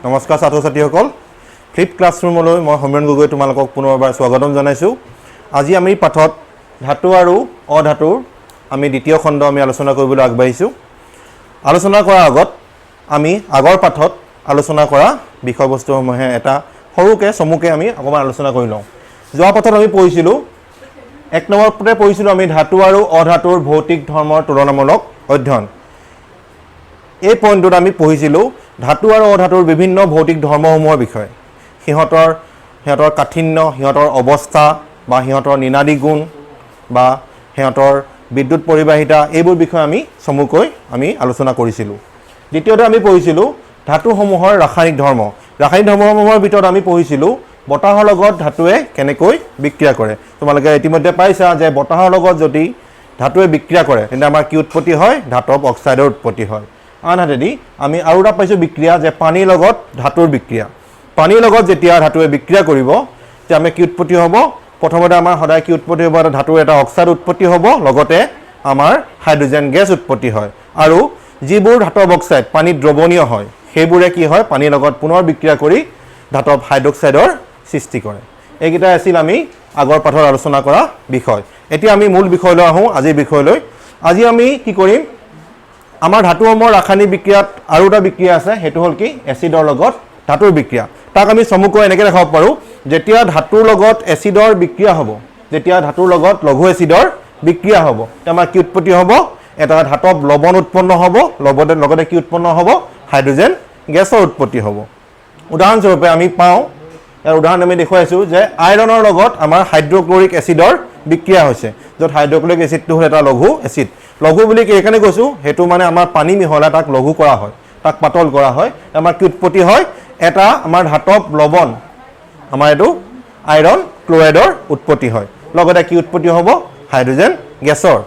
নমস্কাৰ ছাত্ৰ ছাত্ৰীসকল ফ্লিপ ক্লাছৰুমলৈ মই সমৰণ গগৈ তোমালোকক পুনৰবাৰ স্বাগতম জনাইছোঁ আজি আমি পাঠত ধাতু আৰু অধাতুৰ আমি দ্বিতীয় খণ্ড আমি আলোচনা কৰিবলৈ আগবাঢ়িছোঁ আলোচনা কৰাৰ আগত আমি আগৰ পাঠত আলোচনা কৰা বিষয়বস্তুসমূহে এটা সৰুকে চমুকে আমি অকমান আলোচনা কৰি লওঁ যোৱা পাঠত আমি পঢ়িছিলোঁ এক নম্বৰতে পঢ়িছিলোঁ আমি ধাতু আৰু অধাতুৰ ভৌতিক ধৰ্মৰ তুলনামূলক অধ্যয়ন এই পইণ্টত আমি পঢ়িছিলোঁ ধাতু আৰু অধাতুৰ বিভিন্ন ভৌতিক ধৰ্মসমূহৰ বিষয়ে সিহঁতৰ কাঠিন্য সিহঁতৰ অৱস্থা বা সিহঁতৰ নিনাদী গুণ বা সিহঁতৰ বিদ্যুৎ পৰিবাহিতা এইবোৰ বিষয়ে আমি চমুকৈ আমি আলোচনা কৰিছিলোঁ দ্বিতীয়তে আমি পঢ়িছিলোঁ ধাতুসমূহৰ ৰাসায়নিক ধৰ্মসমূহৰ ভিতৰত আমি পঢ়িছিলোঁ বতাহৰ লগত ধাতুৱে কেনেকৈ বিক্ৰিয়া কৰে তোমালোকে ইতিমধ্যে পাইছা যে বতাহৰ লগত যদি ধাতুৱে বিক্ৰিয়া কৰে তেন্তে আমাৰ কি উৎপত্তি হয় ধাতৱ অক্সাইডৰ উৎপত্তি হয় আনহাতেদি আমি আৰু এটা পাইছোঁ বিক্ৰিয়া যে পানীৰ লগত ধাতুৰ বিক্ৰিয়া পানীৰ লগত যেতিয়া ধাতুৱে বিক্ৰিয়া কৰিব তেতিয়া আমি কি উৎপত্তি হ'ব প্ৰথমতে আমাৰ সদায় কি উৎপত্তি হ'ব এটা ধাতুৰ এটা অক্সাইড উৎপত্তি হ'ব লগতে আমাৰ হাইড্ৰজেন গেছ উৎপত্তি হয় আৰু যিবোৰ ধাতৱ অক্সাইড পানীত দ্ৰৱণীয় হয় সেইবোৰে কি হয় পানীৰ লগত পুনৰ বিক্ৰিয়া কৰি ধাতৱ হাইড্ৰক্সাইডৰ সৃষ্টি কৰে এইকেইটা আছিল আমি আগৰ পাঠৰ আলোচনা কৰা বিষয় এতিয়া আমি মূল বিষয়লৈ আহোঁ আজিৰ বিষয়লৈ আজি আমি কি কৰিম আমাৰ ধাতুসমূহৰ ৰাসায়নিক বিক্ৰিয়াত আৰু এটা বিক্ৰিয়া আছে সেইটো হ'ল কি এচিডৰ লগত ধাতুৰ বিক্ৰিয়া তাক আমি চমুকৈ এনেকৈ দেখাব পাৰোঁ যেতিয়া ধাতুৰ লগত এচিডৰ বিক্ৰিয়া হ'ব যেতিয়া ধাতুৰ লগত লঘু এচিডৰ বিক্ৰিয়া হ'ব তেতিয়া আমাৰ কি উৎপত্তি হ'ব এটা ধাতৱ লৱণ উৎপন্ন হ'ব লগতে কি উৎপন্ন হ'ব হাইড্ৰজেন গেছৰ উৎপত্তি হ'ব উদাহৰণস্বৰূপে আমি পাওঁ ইয়াৰ উদাহৰণ আমি দেখুৱাইছোঁ যে আইৰণৰ লগত আমাৰ হাইড্ৰক্লৰিক এচিডৰ বিক্ৰিয়া হৈছে য'ত হাইড্ৰক্লৰিক এচিডটো হ'ল এটা লঘু এচিড লঘু বুলি এইকাৰণে কৈছোঁ সেইটো মানে আমাৰ পানী মিহলাই তাক লঘু কৰা হয় তাক পাতল কৰা হয় আমাৰ কি উৎপত্তি হয় এটা আমাৰ ধাতৱ লৱণ আমাৰ এইটো আইৰণ ক্লৰাইডৰ উৎপত্তি হয় লগতে কি উৎপত্তি হ'ব হাইড্ৰজেন গেছৰ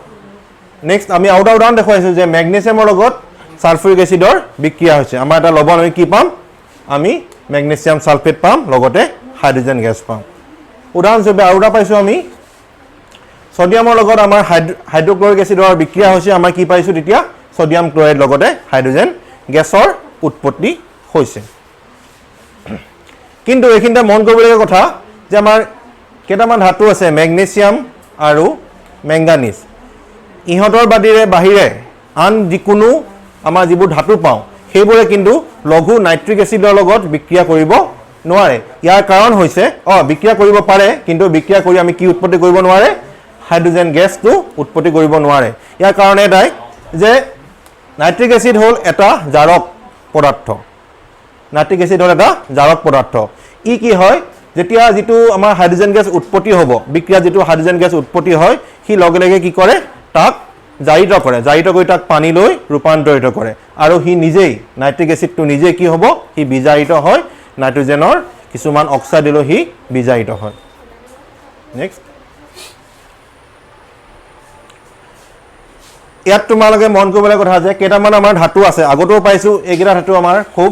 নেক্সট আমি আৰু এটা উদাহৰণ দেখুৱাইছোঁ যে মেগনেছিয়ামৰ লগত ছালফিউৰিক এচিডৰ বিক্ৰিয়া হৈছে আমাৰ এটা লৱণ আমি কি পাম আমি মেগনেছিয়াম ছালফেট পাম লগতে হাইড্ৰজেন গেছ পাম উদাহৰণস্বৰূপে আৰু এটা পাইছোঁ আমি ছডিয়ামৰ লগত আমাৰ হাইড্ৰক্লৰিক এচিডৰ বিক্ৰিয়া হৈছে আমাৰ কি পাইছোঁ তেতিয়া ছডিয়াম ক্লৰাইড লগতে হাইড্ৰজেন গেছৰ উৎপত্তি হৈছে কিন্তু এইখিনিতে মন কৰিবলগীয়া কথা যে আমাৰ কেইটামান ধাতু আছে মেগনেছিয়াম আৰু মেংগানিজ ইহঁতৰ বাহিৰে আন যিকোনো আমাৰ যিবোৰ ধাতু পাওঁ সেইবোৰে কিন্তু লঘু নাইট্ৰিক এচিডৰ লগত বিক্ৰিয়া কৰিব নোৱাৰে ইয়াৰ কাৰণ হৈছে বিক্ৰিয়া কৰিব পাৰে কিন্তু বিক্ৰিয়া কৰি আমি কি উৎপত্তি কৰিব নোৱাৰে হাইড্ৰজেন গেছটো উৎপত্তি কৰিব নোৱাৰে ইয়াৰ কাৰণ এটাই যে নাইট্ৰিক এচিড হ'ল এটা জাৰক পদাৰ্থ নাইট্ৰিক এচিড হ'ল এটা জাৰক পদাৰ্থ ই কি হয় যেতিয়া যিটো আমাৰ হাইড্ৰজেন গেছ উৎপত্তি হ'ব বিক্ৰিয়াত যিটো হাইড্ৰজেন গেছ উৎপত্তি হয় সি লগে লগে কি কৰে তাক জাৰিত কৰি তাক পানীলৈ ৰূপান্তৰিত কৰে আৰু সি নিজেই নাইট্ৰিক এচিডটো নিজেই কি হ'ব সি বিজাৰিত হয় নাইট্ৰজেনৰ কিছুমান অক্সাইডলৈ সি বিজাৰিত হয় নেক্সট ইয়াত তোমালোকে মন কৰিবলগীয়া কথা যে কেইটামান আমাৰ ধাতু আছে আগতেও পাইছোঁ এইকেইটা ধাতু আমাৰ খুব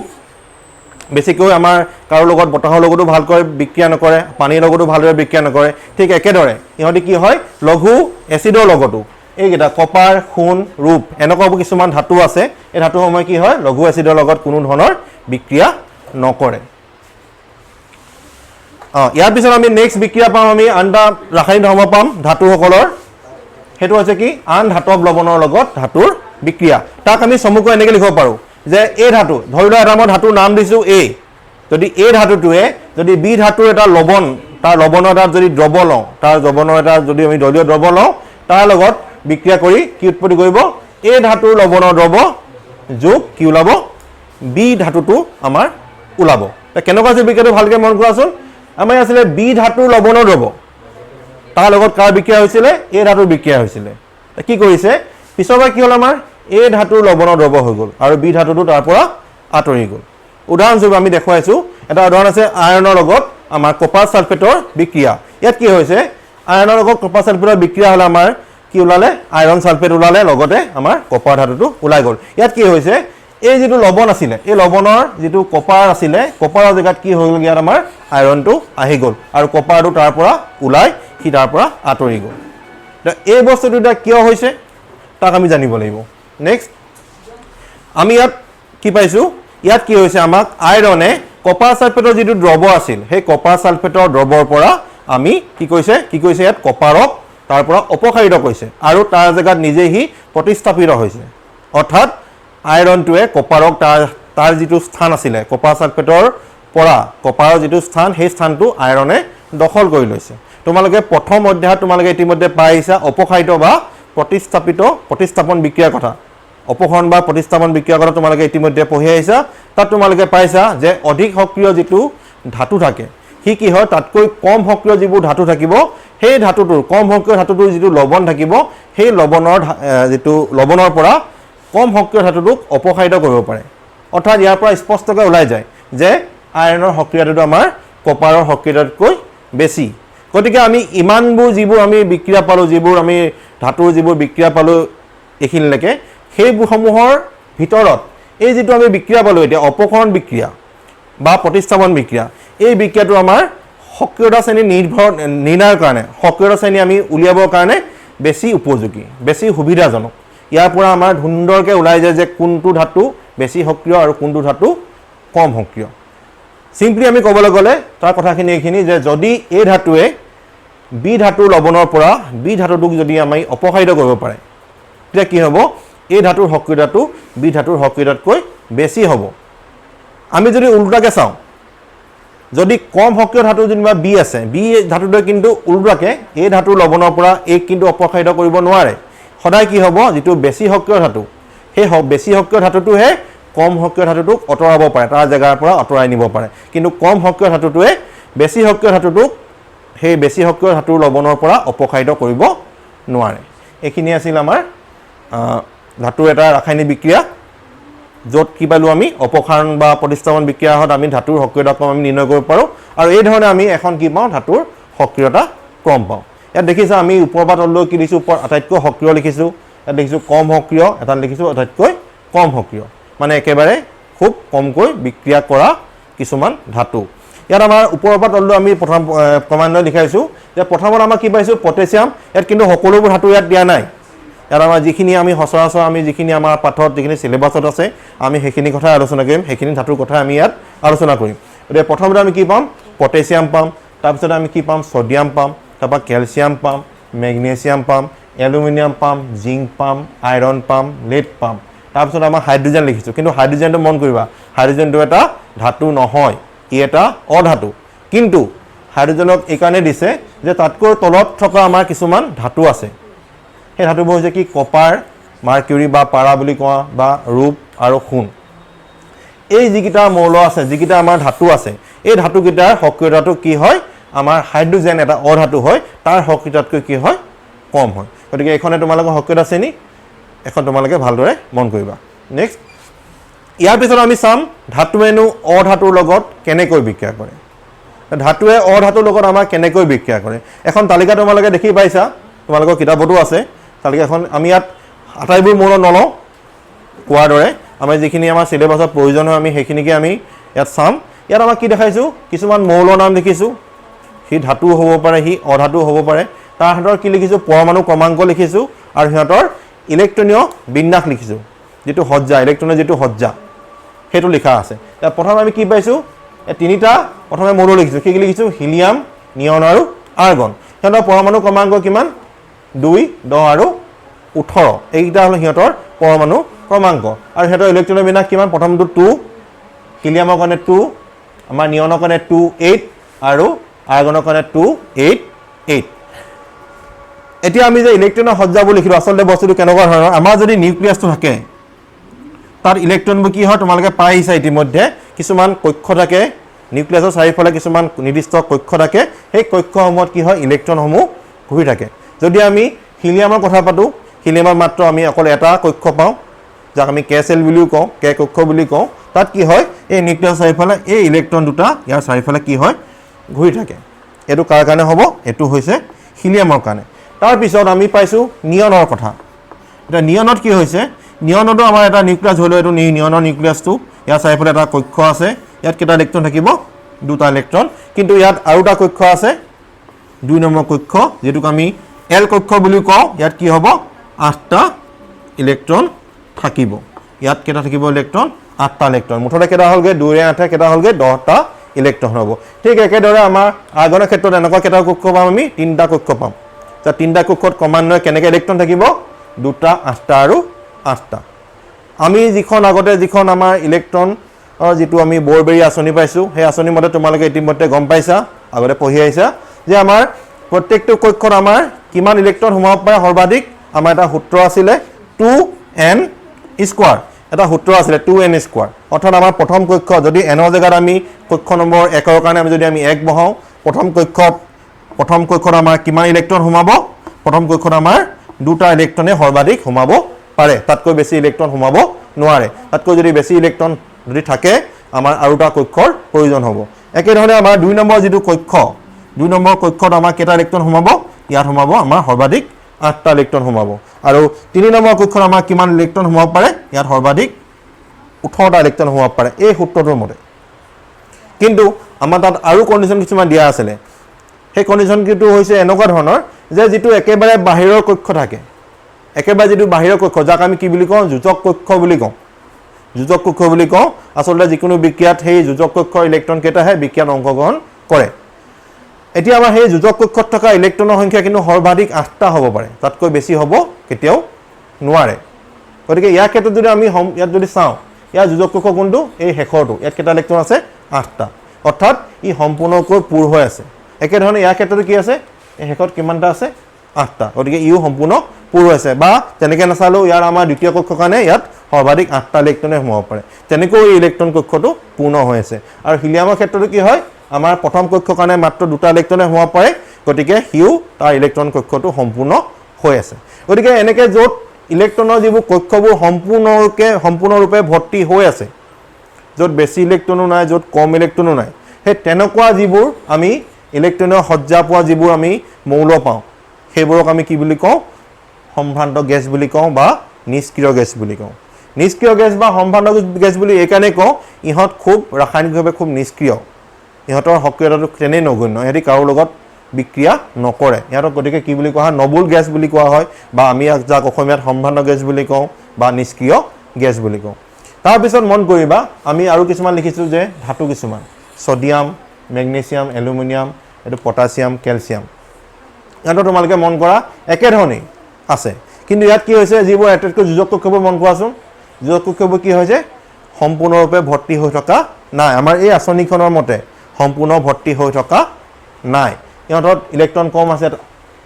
বেছিকৈ আমাৰ কাৰো লগত বতাহৰ লগতো ভালকৈ বিক্ৰিয়া নকৰে পানীৰ লগতো ভালদৰে বিক্ৰিয়া নকৰে ঠিক একেদৰে ইহঁতি কি হয় লঘু এচিডৰ লগতো এইকেইটা কপাৰ সোণ ৰূপ এনেকুৱা কিছুমান ধাতু আছে এই ধাতুসমূহ কি হয় লঘু এচিডৰ লগত কোনো ধৰণৰ বিক্ৰিয়া নকৰে ইয়াৰ পিছত আমি নেক্সট বিক্ৰিয়া পাম আমি আন এটা ৰাসায়নিক ধৰ্ম পাম ধাতুসকলৰ সেইটো হৈছে কি আন ধাতৱ লৱণৰ লগত ধাতুৰ বিক্ৰিয়া তাক আমি চমুকৈ এনেকৈ লিখিব পাৰোঁ যে এই ধাতু ধৰি লোৱা এটা মই ধাতুৰ নাম দিছোঁ এ যদি এই ধাতুটোৱে যদি বি ধাতুৰ এটা লৱণ তাৰ লৱণৰ এটা যদি দ্ৰৱ লওঁ তাৰ লৱণৰ এটা যদি আমি দলীয় দ্ৰৱ লওঁ তাৰ লগত বিক্ৰিয়া কৰি কি উৎপত্তি কৰিব এই ধাতুৰ লৱণৰ দ্ৰৱ যোগ কি ওলাব বি ধাতুটো আমাৰ ওলাব কেনেকুৱা আছে বিক্ৰিয়াটো ভালকৈ মন কৰাচোন আমাৰ আছিলে বি ধাতুৰ লৱণৰ দ্ৰৱ তাৰ লগত কাৰ বিক্ৰিয়া হৈছিলে এই ধাতুৰ বিক্ৰিয়া হৈছিলে কি কৰিছে পিছৰবাৰ কি হ'ল আমাৰ এই ধাতুৰ লৱণৰ দ্ৰৱ হৈ গ'ল আৰু বি ধাতুটো তাৰ পৰা আঁতৰি গ'ল উদাহৰণস্বৰূপে আমি দেখুৱাইছোঁ এটা উদাহৰণ আছে আইৰণৰ লগত আমাৰ কপাৰ ছালফেটৰ বিক্ৰিয়া ইয়াত কি হৈছে আইৰণৰ লগত কপাৰ ছালফেটৰ বিক্ৰিয়া হ'লে আমাৰ কি ওলালে আইৰণ ছালফেট ওলালে লগতে আমাৰ কপাৰ ধাতুটো ওলাই গ'ল ইয়াত কি হৈছে এই যিটো লৱণ আছিলে এই লৱণৰ যিটো কপাৰ আছিলে কপাৰৰ জেগাত কি হৈ গ'ল ইয়াত আমাৰ আইৰণটো আহি গ'ল আৰু কপাৰটো তাৰ পৰা ওলাই সি তাৰ পৰা আঁতৰি গ'ল এই বস্তুটো এতিয়া কিয় হৈছে তাক আমি জানিব লাগিব নেক্সট আমি ইয়াত কি পাইছোঁ ইয়াত কি হৈছে আমাক আইৰণে কপাৰ সালফেটৰ যিটো দ্ৰৱ আছিল সেই কপাৰ সালফেটৰ দ্ৰৱৰ পৰা আমি কি কৈছে ইয়াত কপাৰক তাৰ পৰা অপসাৰিত কৰিছে আৰু তাৰ জেগাত নিজেই হি প্ৰতিস্থাপিত হৈছে অৰ্থাৎ আইৰণটোৱে কপাৰক তাৰ যিটো স্থান আছিলে কপাৰ সালফেটৰ পৰা কপাৰৰ যিটো স্থান সেই স্থানটো আইৰণে দখল কৰি লৈছে তোমালোকে প্ৰথম অধ্যায়ত তোমালোকে ইতিমধ্যে পাইছা অপসাৰিত বা প্ৰতিস্থাপন বিক্ৰিয়াৰ কথা অপহৰণ বা প্ৰতিস্থাপন বিক্ৰিয়াৰ কথা তোমালোকে ইতিমধ্যে পঢ়ি আহিছা তাত তোমালোকে পাইছা যে অধিক সক্ৰিয় যিটো ধাতু থাকে হি কি হয় তাতকৈ কম সক্ৰিয় যিবোৰ ধাতু থাকিব সেই ধাতুটোৰ কম সক্ৰিয় ধাতুটোৰ যিটো লৱণ থাকিব সেই লৱণৰ পৰা কম সক্ৰিয় ধাতুটোক অপসাৰিত কৰিব পাৰে অৰ্থাৎ ইয়াৰ পৰা স্পষ্টকৈ ওলাই যায় যে আইৰণৰ সক্ৰিয়তাটো আমাৰ কপাৰৰ সক্ৰিয়তাতকৈ বেছি গতিকে আমি ইমানবোৰ যিবোৰ আমি বিক্ৰিয়া পালোঁ যিবোৰ আমি ধাতুৰ যিবোৰ বিক্ৰিয়া পালোঁ এইখিনিলৈকে সেইসমূহৰ ভিতৰত এই যিটো আমি বিক্ৰিয়া পালোঁ এতিয়া অপকৰণ বিক্ৰিয়া বা প্ৰতিস্থাপন বিক্ৰিয়া এই বিক্ৰিয়াটো আমাৰ সক্ৰিয়তা শ্ৰেণী নিৰ্ণয়ৰ কাৰণে সক্ৰিয়তা শ্ৰেণী আমি উলিয়াবৰ কাৰণে বেছি উপযোগী বেছি সুবিধাজনক ইয়াৰ পৰা আমাৰ সুন্দৰকৈ ওলাই যায় যে কোনটো ধাতু বেছি সক্ৰিয় আৰু কোনটো ধাতু কম সক্ৰিয় সিম্পলি আমি ক'বলৈ গ'লে তাৰ কথাখিনি এইখিনি যে যদি এই ধাতুৱে বি ধাতুৰ লৱণৰ পৰা বি ধাতুটোক যদি আমি অপসাৰিত কৰিব পাৰে তেতিয়া কি হ'ব এই ধাতুৰ সক্ৰিয়তাটো বি ধাতুৰ সক্ৰিয়তাতকৈ বেছি হ'ব আমি যদি উল্টাকৈ চাওঁ যদি কম সক্ৰিয় ধাতু যেনিবা বি আছে বি ধাতুটোৱে কিন্তু উল্টাকৈ এই ধাতুৰ লৱণৰ পৰা এক কিন্তু অপসাৰিত কৰিব নোৱাৰে সদায় কি হ'ব যিটো বেছি সক্ৰিয় ধাতু সেই বেছি সক্ৰিয় ধাতুটোহে কম সক্ৰিয় ধাতুটোক অঁতৰাব পাৰে তাৰ জেগাৰ পৰা অঁতৰাই নিব পাৰে কিন্তু কম সক্ৰিয় ধাতুটোৱে বেছি সক্ৰিয় ধাতুটোক সেই বেছি সক্ৰিয় ধাতুৰ লৱণৰ পৰা অপসাৰিত কৰিব নোৱাৰে এইখিনি আছিল আমাৰ ধাতুৰ এটা ৰাসায়নিক বিক্ৰিয়া য'ত কি পালোঁ আমি অপসাৰণ বা প্ৰতিস্থাপন বিক্ৰিয়াত আমি ধাতুৰ সক্ৰিয়তা ক্ৰম আমি নিৰ্ণয় কৰিব পাৰোঁ আৰু এই ধৰণে আমি এখন কি পাওঁ ধাতুৰ সক্ৰিয়তা ক্ৰম পাওঁ ইয়াত দেখিছোঁ আমি ওপৰৰ পৰা তললৈ কি লিখিছোঁ ওপৰত আটাইতকৈ সক্ৰিয় লিখিছোঁ ইয়াত দেখিছোঁ কম সক্ৰিয় এটাত লিখিছোঁ আটাইতকৈ কম সক্ৰিয় মানে একেবাৰে খুব কমকৈ বিক্ৰিয়া কৰা কিছুমান ধাতু ইয়াত আমাৰ ওপৰৰ পৰা তললৈ আমি প্ৰথম ক্ৰমান্বয়ে লিখাইছোঁ যে প্ৰথমত আমাৰ কি পাইছোঁ পটেছিয়াম ইয়াত কিন্তু সকলোবোৰ ধাতু ইয়াত দিয়া নাই ইয়াত আমাৰ যিখিনি আমি সচৰাচৰ আমি যিখিনি আমাৰ পাঠত যিখিনি চিলেবাছত আছে আমি সেইখিনি কথা আলোচনা কৰিম সেইখিনি ধাতুৰ কথা আমি ইয়াত আলোচনা কৰিম গতিকে প্ৰথমতে আমি কি পাম পটেছিয়াম পাম তাৰপিছত আমি কি পাম ছডিয়াম পাম তাৰপৰা কেলছিয়াম পাম মেগনেছিয়াম পাম এলুমিনিয়াম পাম জিংক পাম আইৰণ পাম লেড পাম তাৰপিছত আমাৰ হাইড্ৰজেন লিখিছোঁ কিন্তু হাইড্ৰজেনটো মন কৰিবা হাইড্ৰজেনটো এটা ধাতু নহয় ই এটা অধাতু কিন্তু হাইড্ৰজেনক এইকাৰণে দিছে যে তাতকৈ তলত থকা আমাৰ কিছুমান ধাতু আছে সেই ধাতুবোৰ হৈছে কি কপাৰ মাৰ্কিউৰি বা পাৰা বুলি কোৱা বা ৰূপ আৰু সোণ এই যিকেইটা মৌল আছে যিকেইটা আমাৰ ধাতু আছে এই ধাতুকেইটাৰ সক্ৰিয়তাটো কি হয় আমাৰ হাইড্ৰজেন এটা অধাতু হয় তাৰ সক্ৰিয়তাতকৈ কি হয় কম হয় গতিকে এইখনে তোমালোকৰ সক্ৰিয়তা শ্ৰেণী এখন তোমালোকে ভালদৰে মন কৰিবা নেক্সট ইয়াৰ পিছত আমি চাম ধাতুৱেনো অধাতুৰ লগত কেনেকৈ বিক্ৰিয়া কৰে ধাতুৱে অধাতুৰ লগত আমাৰ কেনেকৈ বিক্ৰিয়া কৰে এখন তালিকা তোমালোকে দেখি পাইছা তোমালোকৰ কিতাপতো আছে তালিকাখন আমি ইয়াত আটাইবোৰ মৌল নলওঁ কোৱাৰ দৰে আমি যিখিনি আমাৰ চিলেবাছত প্ৰয়োজন হয় আমি সেইখিনিকে আমি ইয়াত চাম ইয়াত আমাক কি দেখাইছোঁ কিছুমান মৌলৰ নাম লিখিছোঁ সি ধাতু হ'ব পাৰে সি অধাতু হ'ব পাৰে তাৰ হাতৰ কি লিখিছোঁ পৰমাণু ক্ৰমাংক লিখিছোঁ আৰু সিহঁতৰ ইলেক্ট্ৰনীয় বিন্যাস লিখিছোঁ যিটো সজ্জা ইলেক্ট্ৰনৰ যিটো সজ্জা সেইটো লিখা আছে এতিয়া প্ৰথম আমি কি পাইছোঁ তিনিটা প্ৰথমে মৌল লিখিছোঁ কি লিখিছোঁ হিলিয়াম নিয়ন আৰু আৰ্গন সিহঁতৰ পৰমাণু ক্ৰমাংক কিমান 2 10 আৰু 18 এইকেইটা হ'ল সিহঁতৰ পৰমাণু ক্ৰমাংক আৰু সিহঁতৰ ইলেক্ট্ৰনৰ বিন্যাস কিমান প্ৰথমটো 2 হিলিয়ামৰ কাৰণে 2 আমাৰ নিয়নৰ কাৰণে 2 8 আৰু আৰ্গনৰ কাৰণে 2 8 8 এতিয়া আমি যে ইলেক্ট্ৰনৰ সজ্জাবোৰ লিখিলোঁ আচলতে বস্তুটো কেনেকুৱা ধৰণৰ আমাৰ যদি নিউক্লিয়াছটো থাকে তাৰ ইলেক্ট্ৰনবোৰ কি হয় তোমালোকে পাই আহিছা ইতিমধ্যে কিছুমান কক্ষ থাকে নিউক্লিয়াছৰ চাৰিওফালে কিছুমান নিৰ্দিষ্ট কক্ষ থাকে সেই কক্ষসমূহত কি হয় ইলেক্ট্ৰনসমূহ ঘূৰি থাকে যদি আমি হিলিয়ামৰ কথা পাতোঁ হিলিয়ামৰ মাত্ৰ আমি অকল এটা কক্ষ পাওঁ যাক আমি কে সেল বুলিও কওঁ কে কক্ষ বুলি কওঁ তাত কি হয় এই নিউক্লিয়াছৰ চাৰিওফালে এই ইলেক্ট্ৰন দুটা ইয়াৰ চাৰিওফালে কি হয় ঘূৰি থাকে এইটো কাৰ কাৰণে হ'ব এইটো হৈছে হিলিয়ামৰ কাৰণে তাৰপিছত আমি পাইছোঁ নিয়নৰ কথা এটা নিয়নত কি হৈছে নিয়নতো আমাৰ এটা নিউক্লিয়াছ হলো এটো নিয়নৰ নিউক্লিয়াছটো ইয়াৰ চাৰিওফালে এটা কক্ষ আছে ইয়াত কেইটা ইলেক্ট্ৰন থাকিব দুটা ইলেক্ট্ৰন কিন্তু ইয়াত আৰু এটা কক্ষ আছে 2 নম্বৰ কক্ষ যেটোক আমি এল কক্ষ বুলি কওঁ ইয়াত কি হ'ব 8টা ইলেক্ট্ৰন থাকিব ইয়াত কেইটা থাকিব ইলেক্ট্ৰন 8টা ইলেক্ট্ৰন মুঠতে কেইটা হ'লগে 2 ৰে 8 কেইটা হ'লগে 10টা ইলেক্ট্ৰন হ'ব ঠিক একেদৰে আমাৰ আৰ্গনৰ ক্ষেত্ৰত এনেকুৱা কেইটা কক্ষ পাম আমি 3টা কক্ষ পাম তা 3টা কক্ষত ক্ৰমান্বয়ে কেনেকৈ ইলেক্ট্ৰন থাকিব 2টা 8টা আৰু 8টা আমি যিখন আগতে যিখন আমাৰ ইলেক্ট্ৰন যেটো আমি বৰবেৰী আঁচনি পাইছো সেই আঁচনি মতে তোমালোকে ইতিমধ্যে গম পাইছা আগতে পঢ়ি আহিছা যে আমাৰ প্ৰত্যেকটো কক্ষত আমাৰ কিমান ইলেক্ট্ৰন সোমাব পাৰে সৰ্বাধিক আমাৰ এটা সূত্ৰ আছিল 2n স্কয়াৰ এটা সূত্ৰ আছিল 2n স্কয়াৰ অৰ্থাৎ আমাৰ প্ৰথম কক্ষ যদি n ৰ জায়গাত আমি কক্ষ নম্বৰ 1 ৰ কাৰণে আমি যদি আমি 1 বহাও প্ৰথম কক্ষত আমাৰ কিমান ইলেক্ট্ৰন সোমাব প্ৰথম কক্ষত আমাৰ 2টা ইলেক্ট্ৰনে সৰ্বাধিক সোমাব পাৰে তাতকৈ বেছি ইলেক্ট্ৰন সোমাব নোৱাৰে তাতকৈ যদি বেছি ইলেক্ট্ৰন যদি থাকে আমাৰ আৰুটা কক্ষৰ প্ৰয়োজন হ'ব একে ধৰণে আমাৰ 2 নম্বৰ যেটো কক্ষ 2 নম্বৰ কক্ষত আমাৰ কেটা ইলেক্ট্ৰন সোমাব ইয়াত সোমাব আমাৰ সৰ্বাধিক 8টা ইলেক্ট্ৰন সোমাব আৰু 3 নম্বৰ কক্ষত আমাৰ কিমান ইলেক্ট্ৰন সোমাব পাৰে ইয়াত সৰ্বাধিক 18টা ইলেক্ট্ৰন সোমাব পাৰে এই সূত্ৰটোৰ মতে কিন্তু আমাৰ তাত আৰু কন্ডিশন কিছুমান দিয়া আছে সেই কন্ডিশন কিটো হৈছে এনেকুৱা ধৰণৰ যে যেটো একেবাৰে বাহিৰৰ কক্ষ থাকে একেবাৰে যেটো বাহিৰৰ কক্ষ যাক আমি কি বুলি কওঁ যোজক কক্ষ বুলি কওঁ যোজক কক্ষ বুলি কওঁ আসলে যিকোনো বিক্ৰিয়াত সেই যোজক কক্ষৰ ইলেক্ট্ৰন কেইটাহে বিক্ৰিয়াত অংশগ্ৰহণ কৰে এতিয়া আমাৰ সেই যোজক কক্ষত থকা ইলেক্ট্ৰনৰ সংখ্যা কিন্তু সৰ্বাধিক 8টা হ'ব পাৰে তাতকৈ বেছি হ'ব কেতিয়াও নোৱাৰে গতিকে ইয়াৰ ক্ষেত্ৰত যদি আমি ইয়াত যদি চাওঁ ইয়াৰ যোজক কক্ষ কোনটো এই শেষৰটো ইয়াত কেটা ইলেক্ট্ৰন আছে 8টা অৰ্থাৎ ই সম্পূৰ্ণকৈ পূৰ হৈ আছে একে ধৰণে ইয়াৰ ক্ষেত্ৰত কি আছে এই শেষত কিমানটা আছে 8টা গতিকে ইও সম্পূৰ্ণ পূৰ হৈছে বা তেনেকৈ নাচালেও ইয়াৰ আমাৰ দ্বিতীয় কক্ষ কাৰণে ইয়াত সৰ্বাধিক 8টা ইলেক্ট্ৰনে সোমাব পাৰে তেনেকৈ এই ইলেক্ট্ৰন কক্ষটো পূৰ্ণ হৈ আছে আৰু হিলিয়ামৰ ক্ষেত্ৰতো কি হয় আমাৰ প্ৰথম কক্ষ কাৰণে মাত্ৰ 2টা ইলেক্ট্ৰনে সোমাব পাৰে গতিকে হিউ তাৰ ইলেক্ট্ৰন কক্ষটো সম্পূৰ্ণ হৈ আছে গতিকে এনেকৈ য'ত ইলেক্ট্ৰনৰ যিবোৰ কক্ষবোৰ সম্পূৰ্ণৰূপে ভৰ্তি হৈ আছে য'ত বেছি ইলেক্ট্ৰনো নাই য'ত কম ইলেক্ট্ৰনো নাই সেই তেনেকুৱা যিবোৰ আমি ইলেক্ট্ৰনৰ সজ্জা পোৱা যিবোৰ আমি মৌল পাওঁ সেইবোৰক আমি কি বুলি কওঁ সম্ভ্ৰান্ত গেছ বুলি কওঁ বা নিষ্ক্ৰিয় গেছ বুলি কওঁ নিষ্ক্ৰিয় গেছ বা সম্ভ্ৰান্ত গেছ বুলি এইকাৰণে কওঁ ইহঁত খুব ৰাসায়নিকভাৱে খুব নিষ্ক্ৰিয় ইহঁতৰ সক্ৰিয়তাটো তেনেই নগণ্য ইহঁতি কাৰো লগত বিক্ৰিয়া নকৰে ইহঁতক গতিকে কি বুলি কোৱা হয় নবুল গেছ বুলি কোৱা হয় বা আমি যাক অসমীয়াত সম্ভ্ৰান্ত গেছ বুলি কওঁ বা নিষ্ক্ৰিয় গেছ বুলি কওঁ তাৰপিছত মন কৰিবা আমি আৰু কিছুমান লিখিছোঁ যে ধাতু কিছুমান ছডিয়াম মেগনেছিয়াম এলুমিনিয়াম এটো পটাছিয়াম কেলছিয়াম ইয়াতো তোমালোকে মন কৰা একেধৰণেই আছে কিন্তু ইয়াত কি হৈছে যিবোৰ আটাইতকৈ যোজক কক্ষবোৰ মন কৰাচোন যোজক কক্ষবোৰ কি হৈছে সম্পূৰ্ণৰূপে ভৰ্তি হৈ থকা নাই আমাৰ এই আঁচনিখনৰ মতে সম্পূৰ্ণ ভৰ্তি হৈ থকা নাই ইহঁতত ইলেক্ট্ৰন কম আছে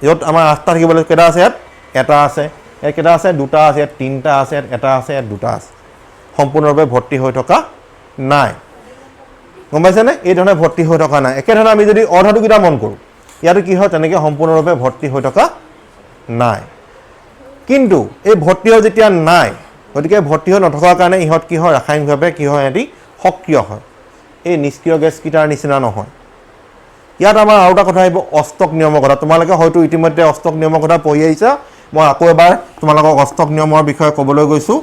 য'ত আমাৰ 8টা থাকিবলৈ কেইটা আছে ইয়াত এটা আছে ইয়াত কেইটা আছে 2টা আছে ইয়াত 3টা আছে ইয়াত এটা আছে ইয়াত 2টা আছে সম্পূৰ্ণৰূপে ভৰ্তি হৈ থকা নাই গম পাইছেনে এই ধৰণে ভৰ্তি হৈ থকা নাই একেধৰণে আমি যদি অধাতুকেইটা মন কৰোঁ ইয়াতো কি হয় তেনেকৈ সম্পূৰ্ণৰূপে ভৰ্তি হৈ থকা নাই কিন্তু এই ভৰ্তি হৈ যেতিয়া নাই গতিকে ভৰ্তি হৈ নথকাৰ কাৰণে ইহঁত কি হয় ৰাসায়নিকভাৱে কি হয় এটি সক্ৰিয় হয় এই নিষ্ক্ৰিয় গেছকেইটাৰ নিচিনা নহয় ইয়াত আমাৰ আৰু এটা কথা আহিব অষ্টক নিয়মৰ কথা তোমালোকে হয়তো ইতিমধ্যে অষ্টক নিয়মৰ কথা পঢ়ি আহিছা মই আকৌ এবাৰ তোমালোকক অষ্টক নিয়মৰ বিষয়ে ক'বলৈ গৈছোঁ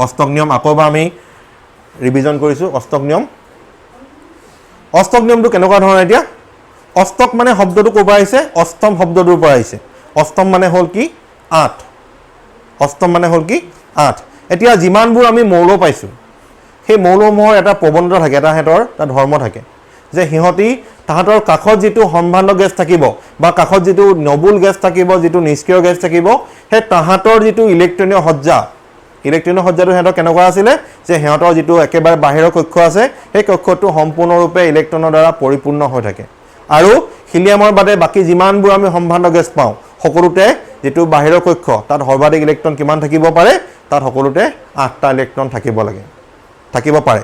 অষ্টক নিয়ম আকৌ এবাৰ আমি ৰিভিজন কৰিছোঁ অষ্টক নিয়মটো কেনেকুৱা ধৰণৰ এতিয়া অষ্টক মানে শব্দটো ক'ৰ পৰা আহিছে অষ্টম শব্দটোৰ পৰা আহিছে অষ্টম মানে হ'ল কি 8 অষ্টম মানে হ'ল কি 8 এতিয়া যিমানবোৰ আমি মৌল পাইছোঁ সেই মৌলসমূহৰ এটা প্ৰবণতা থাকে এটা হেতৰ এটা ধৰ্ম থাকে যে সিহঁতি তাহাঁতৰ কাষত যিটো সম্ভ্ৰান্ত গেছ থাকিব বা কাষত যিটো নবুল গেছ থাকিব যিটো নিষ্ক্ৰিয় গেছ থাকিব সেই তাহাঁতৰ যিটো ইলেক্ট্ৰনীয় সজ্জাটো সিহঁতৰ কেনেকুৱা আছিলে যে সিহঁতৰ যিটো একেবাৰে বাহিৰৰ কক্ষ আছে সেই কক্ষটো সম্পূৰ্ণৰূপে ইলেক্ট্ৰনৰ দ্বাৰা পৰিপূৰ্ণ হৈ থাকে আৰু হিলিয়ামৰ বাদে বাকি যিমানবোৰ আমি সম্ভ্ৰান্ত গেছ পাওঁ সকলোতে যেটো বাহিৰৰ কক্ষ তাত সৰ্বাধিক ইলেক্ট্ৰন কিমান থাকিব পাৰে তাত সকলোতে 8টা ইলেক্ট্ৰন থাকিব পাৰে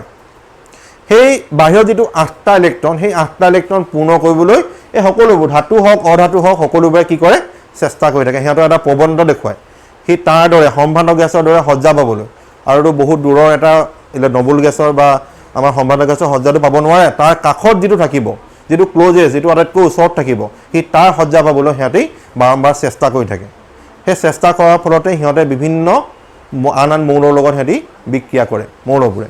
সেই বাহিৰৰ যেটো 8টা ইলেক্ট্ৰন সেই 8টা ইলেক্ট্ৰন পূৰ্ণ কৰিবলৈ এই সকলোবোৰ ধাতু হওক অধাতু হওক সকলোবোৰে কি কৰে চেষ্টা কৰি থাকে সিহঁতৰ এটা প্ৰবণতা দেখুৱায় সেই তাৰ দৰে সম্ভ্ৰান্ত গেছৰ দৰে সজ্জা পাবলৈ আৰু বহুত দূৰৰ এটা নবুল গেছৰ বা আমাৰ সম্ভ্ৰান্ত গেছৰ সজ্জাটো পাব নোৱাৰে তাৰ কাষত যেটো থাকিব যেটো ক্লোজেষ্ট যেটো আটাইতকৈ ওচৰত থাকিব সেই তাৰ সজ্জা পাবলৈ সিহঁতে বাৰম্বাৰ চেষ্টা কৰি থাকে সেই চেষ্টা কৰাৰ ফলতে সিহঁতে বিভিন্ন আন মৌলৰ লগত সিহঁতি বিক্ৰিয়া কৰে মৌলবোৰে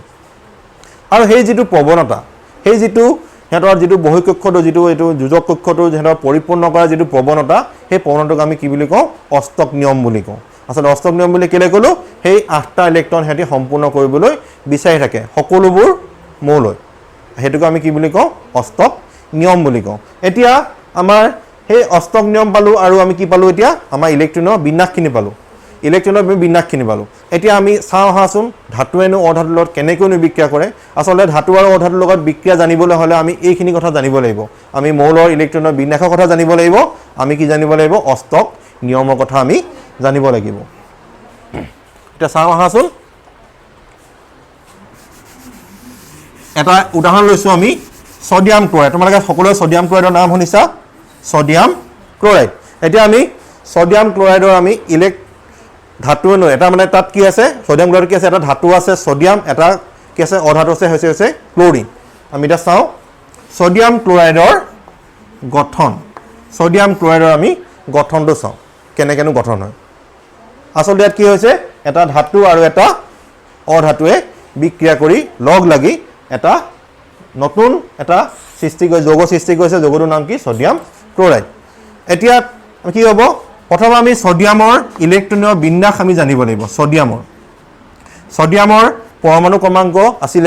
আৰু সেই যেটো প্ৰবণতা সেই যেটো সিহঁতৰ যেটো বহিঃকক্ষটো যেটো এইটো যোজক কক্ষটো সিহঁতৰ পৰিপূৰ্ণ কৰা যেটো প্ৰবণতা সেই প্ৰবণতাক আমি কি বুলি কওঁ অষ্টক নিয়ম বুলি কওঁ আচলতে অষ্টক নিয়ম বুলি কেলে ক'লো সেই 8টা ইলেক্ট্ৰন হেতি সম্পূৰ্ণ কৰিবলৈ বিচাৰি থাকে সকলোবোৰ মৌলৈ হেতুকে আমি কি বুলি কওঁ অষ্টক নিয়ম বুলি কওঁ এতিয়া আমাৰ সেই অষ্টক নিয়ম পালো আৰু আমি কি পালো এতিয়া আমাৰ ইলেক্ট্ৰনৰ বিন্যাসখিনি পালো ইলেক্ট্ৰনৰ বিন্যাসখিনি পালো এতিয়া আমি চাওঁ আহাচোন ধাতুৱেনো অধাতুৰ লগত কেনেকৈ বিক্ৰিয়া কৰে আচলতে ধাতু আৰু অধাতুৰ লগত বিক্ৰিয়া জানিবলৈ হ'লে আমি এইখিনি কথা জানিব লাগিব আমি মৌলৰ ইলেক্ট্ৰনৰ বিন্যাসৰ কথা জানিব লাগিব আমি কি জানিব লাগিব অষ্টক নিয়মৰ কথা আমি জানিব লাগিব এটা চাওঁ আহাচোন এটা উদাহৰণ লৈছো আমি সোডিয়াম ক্লোৰাইড তোমালোকে সকলোৱে সোডিয়াম ক্লোৰাইডৰ নাম শুনিছা সোডিয়াম ক্লোৰাইড এতিয়া আমি সোডিয়াম ক্লোৰাইডৰ আমি ধাতু ন এটা মানে তাত কি আছে সোডিয়াম ক্লোৰাইড কি আছে এটা ধাতু আছে সোডিয়াম এটা কি আছে অধাতু আছে হৈছে ক্লোৰিন আমি এটা চাওঁ সোডিয়াম ক্লোৰাইডৰ গঠন সোডিয়াম ক্লোৰাইডৰ আমি গঠনটো চাওঁ কেনেকেনো গঠন হয় আচলতে ইয়াত কি হৈছে এটা ধাতু আৰু এটা অধাতুৱে বিক্ৰিয়া কৰি লগ লাগি এটা নতুন এটা সৃষ্টি কৰি যৌগ সৃষ্টি কৰিছে যৌগটোৰ নাম কি সোডিয়াম ক্লোৰাইড এতিয়া কি হ'ব প্ৰথমে আমি সোডিয়ামৰ ইলেক্ট্ৰনৰ বিন্যাস আমি জানিব লাগিব সোডিয়ামৰ পৰমাণু ক্ৰমাংক আছিল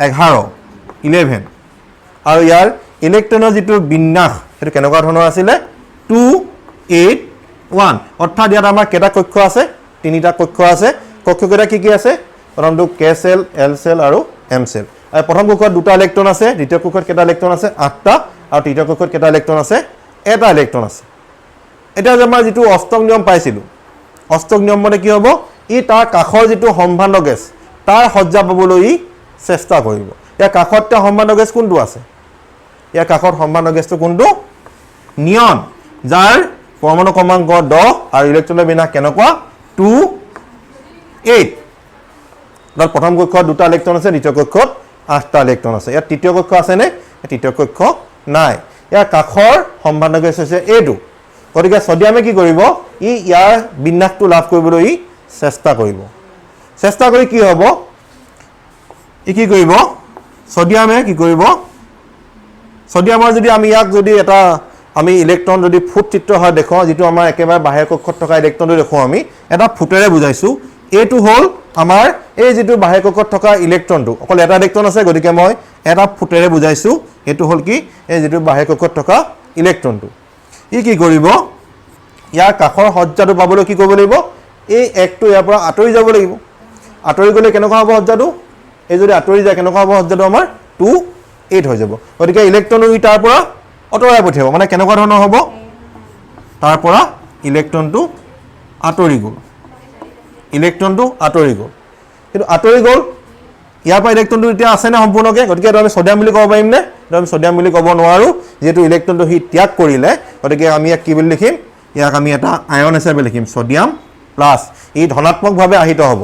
11 আৰু ইয়াৰ ইলেক্ট্ৰনৰ যিটো বিন্যাস সেইটো কেনেকুৱা ধৰণৰ আছিল 281 অৰ্থাৎ ইয়াত আমাৰ কেইটা কক্ষ আছে তিনিটা কক্ষ আছে কক্ষ কেইটা কি আছে প্ৰথমটো কে সেল এল সেল আৰু এম সেল আৰু প্ৰথম কক্ষত দুটা ইলেক্ট্ৰন আছে দ্বিতীয় কক্ষত কেইটা ইলেক্ট্ৰন আছে 8টা আৰু তৃতীয় কক্ষত কেইটা ইলেক্ট্ৰন আছে এটা ইলেক্ট্ৰন আছে এটা যে আমাৰ যেটো অষ্টক নিয়ম পাইছিলো অষ্টক নিয়ম মানে কি হ'ব ই তাৰ কাখৰ যেটো সম্ভাণ্ড গেছ তাৰ সজ্জা পাবলৈ চেষ্টা কৰিব ইয়াৰ কাখত সম্ভাণ্ড গেছ কোনটো আছে ইয়াৰ কাখত সম্ভাণ্ড গেছটো কোনটো নিয়ন যাৰ পৰমাণু ক্ৰমাংক 10 আৰু ইলেক্ট্ৰনৰ বিন্যাস কেনেকুৱা 2 8 তাৰ প্ৰথম কক্ষত দুটা ইলেক্ট্ৰন আছে দ্বিতীয় কক্ষত 8টা ইলেক্ট্ৰন আছে ইয়াত তৃতীয় কক্ষ আছে নে তৃতীয় কক্ষ নাই ইয়াৰ কাখৰ সম্ভাণ্ড গেছ হৈছে এইটো গতিকে সোডিয়ামে কি কৰিব ই ইয়াৰ বিন্যাসটো লাভ কৰিবলৈ চেষ্টা কৰি কি হ'ব ই কি কৰিব সোডিয়ামে কি কৰিব সোডিয়ামৰ যদি আমি ইয়াক যদি এটা আমি ইলেক্ট্ৰন যদি ফুট চিত্ৰ হয় দেখো যেটো আমাৰ একেবাৰে বাহিৰ কক্ষত থকা ইলেক্ট্ৰনটো দেখো আমি এটা ফুটেৰে বুজাইছো এইটো হ'ল আমাৰ এই যেটো বাহিৰ কক্ষত থকা ইলেক্ট্ৰনটো অকল এটা ইলেক্ট্ৰন আছে গতিকে মই এটা ফুটেৰে বুজাইছো এইটো হ'ল কি এই যেটো বাহিৰ কক্ষত থকা ইলেক্ট্ৰনটো ই কি কৰিব ইয়াৰ কাখৰ সজ্জাটো পাবলৈ কি কৰিব লাগিব এই একটো ইয়াৰ পৰা আঁতৰি যাব লাগিব আঁতৰি গলে কেনেকুৱা হ'ব সজ্জাটো এই যদি আঁতৰি যায় কেনেকুৱা হ'ব সজ্জাটো আমাৰ 2 8 হৈ যাব গতিকে ইলেক্ট্ৰনটো ই তাৰ পৰা অতৰাই পঠিয়াব মানে কেনেকুৱা ধৰণৰ হ'ব তাৰ পৰা ইলেক্ট্ৰনটো আঁতৰি গ'ল কিন্তু আঁতৰি গ'ল ইয়াৰ পৰা ইলেক্ট্ৰনটো এতিয়া আছে না সম্পূৰ্ণকে গতিকে আমি সোডিয়াম বুলি ক'ব পাৰিম নে আমি সোডিয়াম বুলি ক'ব নোৱাৰো যেটো ইলেক্ট্ৰনটো হি ত্যাগ কৰিলে গতিকে আমি ইয়াক কি বুলি লিখিম ইয়াক আমি এটা আয়ন হিচাপে লিখিম সোডিয়াম প্লাস ই ধনাত্মকভাৱে আহিত হ'ব